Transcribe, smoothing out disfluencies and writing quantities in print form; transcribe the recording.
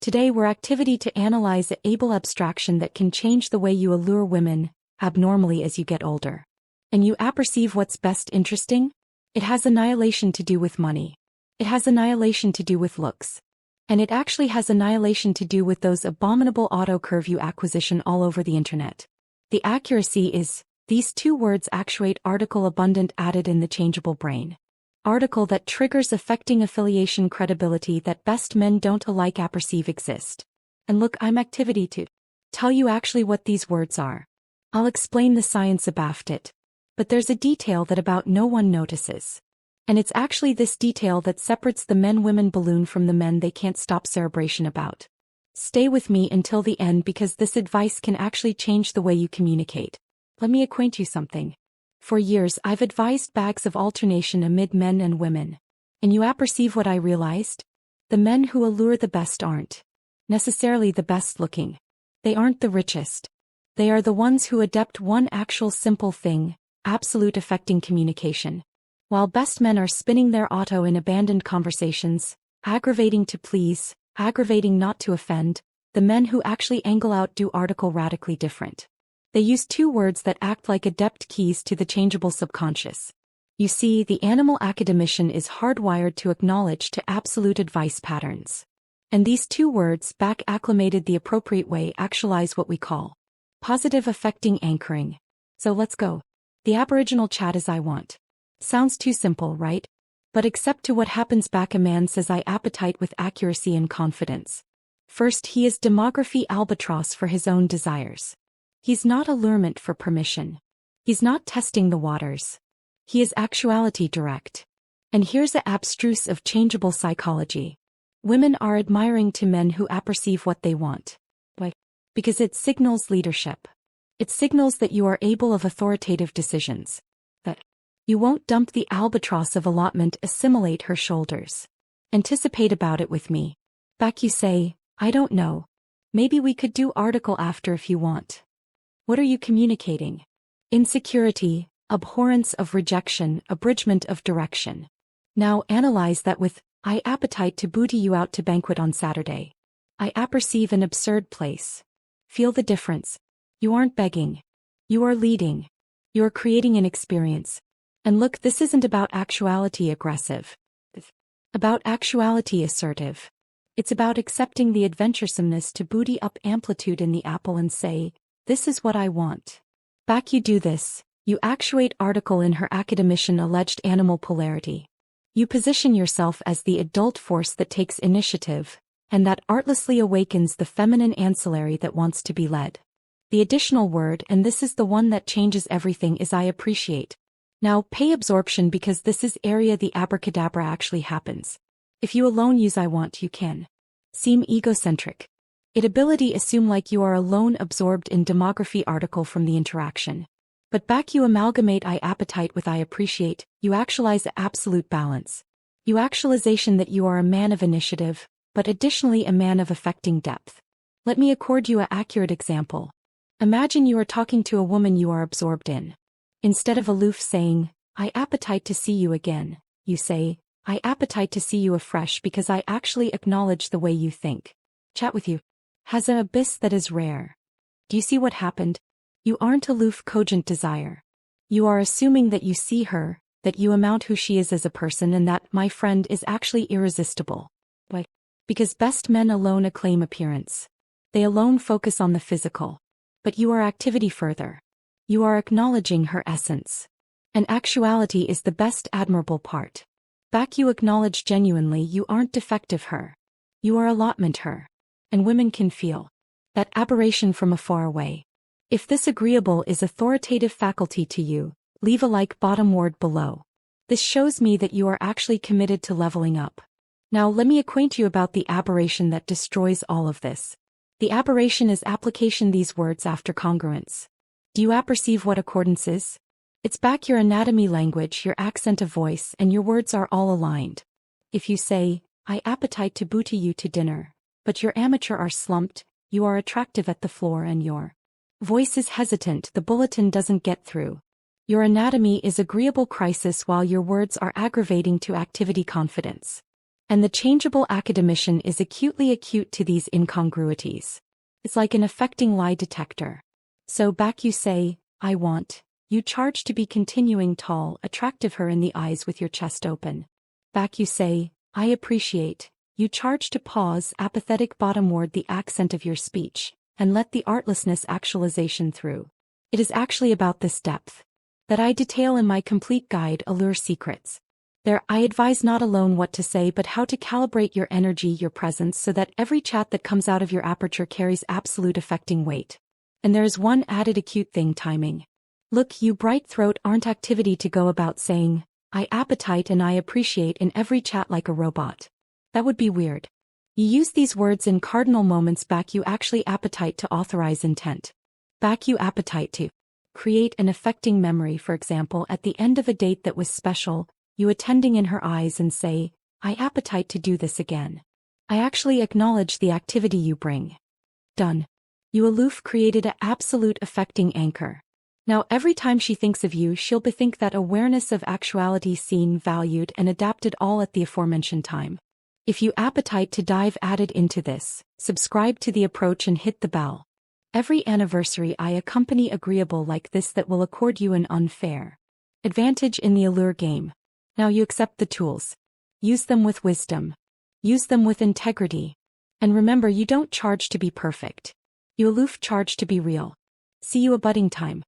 Today we're activity to analyze a able abstraction that can change the way you allure women, abnormally as you get older. And you apperceive what's best interesting? It has annihilation to do with money. It has annihilation to do with looks. And it actually has annihilation to do with those abominable auto-curve you acquisition all over the internet. The accuracy is, these two words actuate article abundant added in the changeable brain. Article that triggers affecting affiliation credibility that best men don't alike apperceive exist. And look, I'm activity to tell you actually what these words are. I'll explain the science about it. But there's a detail that about no one notices. And it's actually this detail that separates the men-women balloon from the men they can't stop cerebration about. Stay with me until the end because this advice can actually change the way you communicate. Let me acquaint you something. For years I've advised bags of alternation amid men and women. And you apperceive what I realized? The men who allure the best aren't necessarily the best looking. They aren't the richest. They are the ones who adept one actual simple thing, absolute affecting communication. While best men are spinning their auto in abandoned conversations, aggravating to please, aggravating not to offend, the men who actually angle out do article radically different. They use two words that act like adept keys to the changeable subconscious. You see, the animal academician is hardwired to acknowledge to absolute advice patterns. And these two words, back acclimated the appropriate way, actualize what we call positive affecting anchoring. So let's go. The aboriginal chat as I want. Sounds too simple, right? But except to what happens back a man says I appetite with accuracy and confidence. First he is demography albatross for his own desires. He's not allurement for permission. He's not testing the waters. He is actuality direct. And here's a abstruse of changeable psychology. Women are admiring to men who apperceive what they want. Why? Because it signals leadership. It signals that you are able of authoritative decisions. That you won't dump the albatross of allotment, assimilate her shoulders. Anticipate about it with me. Back you say, I don't know. Maybe we could do article after if you want. What are you communicating? Insecurity, abhorrence of rejection, abridgment of direction. Now analyze that with, I appetite to booty you out to banquet on Saturday. I apperceive an absurd place. Feel the difference. You aren't begging. You are leading. You are creating an experience. And look, this isn't about actuality aggressive. It's about actuality assertive. It's about accepting the adventuresomeness to booty up amplitude in the apple and say, this is what I want. Back you do this, you actuate article in her academician alleged animal polarity. You position yourself as the adult force that takes initiative, and that artlessly awakens the feminine ancillary that wants to be led. The additional word, and this is the one that changes everything, is I appreciate. Now pay absorption because this is area the abracadabra actually happens. If you alone use I want, you can seem egocentric. It ability assume like you are alone absorbed in demography article from the interaction. But back you amalgamate I appetite with I appreciate, you actualize a absolute balance. You actualization that you are a man of initiative, but additionally a man of affecting depth. Let me accord you a accurate example. Imagine you are talking to a woman you are absorbed in. Instead of aloof saying, I appetite to see you again, you say, I appetite to see you afresh because I actually acknowledge the way you think. Chat with you has an abyss that is rare. Do you see what happened? You aren't aloof cogent desire. You are assuming that you see her, that you amount who she is as a person, and that, my friend, is actually irresistible. Why? Because best men alone acclaim appearance. They alone focus on the physical. But you are activity further. You are acknowledging her essence. And actuality is the best admirable part. Back you acknowledge genuinely you aren't defective her. You are allotment her. And women can feel that aberration from afar away. If this agreeable is authoritative faculty to you, leave a like bottom word below. This shows me that you are actually committed to leveling up. Now let me acquaint you about the aberration that destroys all of this. The aberration is application these words after congruence. Do you apperceive what accordance is? It's back your anatomy language, your accent of voice, and your words are all aligned. If you say, I appetite to booty you to dinner, but your amateur are slumped, you are attractive at the floor and your voice is hesitant, the bulletin doesn't get through. Your anatomy is agreeable crisis while your words are aggravating to activity confidence. And the changeable academician is acutely acute to these incongruities. It's like an affecting lie detector. So back you say, I want. You charge to be continuing tall, attractive her in the eyes with your chest open. Back you say, I appreciate. You charge to pause, apathetic bottomward the accent of your speech, and let the artlessness actualization through. It is actually about this depth that I detail in my complete guide, Allure Secrets. There, I advise not alone what to say but how to calibrate your energy, your presence, so that every chat that comes out of your aperture carries absolute affecting weight. And there is one added acute thing: timing. Look, you bright throat aren't activity to go about saying, I appetite and I appreciate in every chat like a robot. That would be weird. You use these words in cardinal moments. Back you actually appetite to authorize intent. Back you appetite to create an affecting memory. For example, at the end of a date that was special, you attending in her eyes and say, I appetite to do this again. I actually acknowledge the activity you bring. Done. You aloof created a absolute affecting anchor. Now every time she thinks of you, she'll bethink that awareness of actuality, seen, valued, and adapted all at the aforementioned time. If you appetite to dive added into this, subscribe to the approach and hit the bell. Every anniversary I accompany agreeable like this that will accord you an unfair advantage in the allure game. Now you accept the tools. Use them with wisdom. Use them with integrity. And remember, you don't charge to be perfect. You aloof charge to be real. See you a budding time.